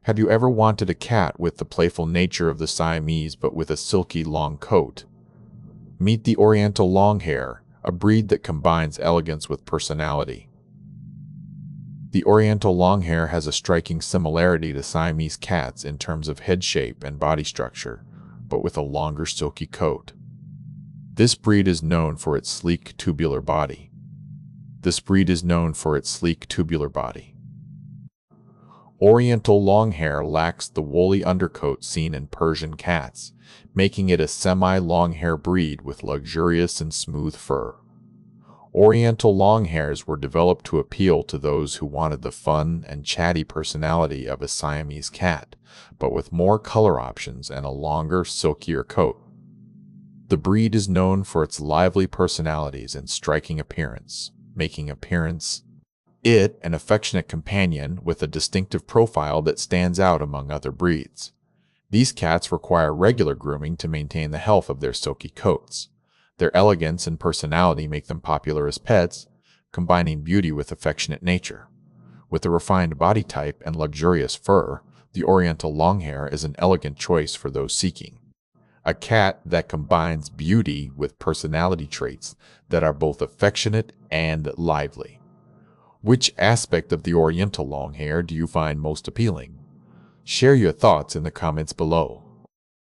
Have you ever wanted a cat with the playful nature of the Siamese but with a silky long coat? Meet the Oriental Longhair, a breed that combines elegance with personality. The Oriental Longhair has a striking similarity to Siamese cats in terms of head shape and body structure, but with a longer silky coat. This breed is known for its sleek tubular body. Oriental Longhair lacks the woolly undercoat seen in Persian cats, making it a semi-longhair breed with luxurious and smooth fur. Oriental Longhairs were developed to appeal to those who wanted the fun and chatty personality of a Siamese cat, but with more color options and a longer, silkier coat. The breed is known for its lively personalities and striking appearance, making it an affectionate companion with a distinctive profile that stands out among other breeds. These cats require regular grooming to maintain the health of their silky coats. Their elegance and personality make them popular as pets, combining beauty with affectionate nature. With a refined body type and luxurious fur, the Oriental Longhair is an elegant choice for those seeking a cat that combines beauty with personality traits that are both affectionate and lively. Which aspect of the Oriental Longhair do you find most appealing? Share your thoughts in the comments below.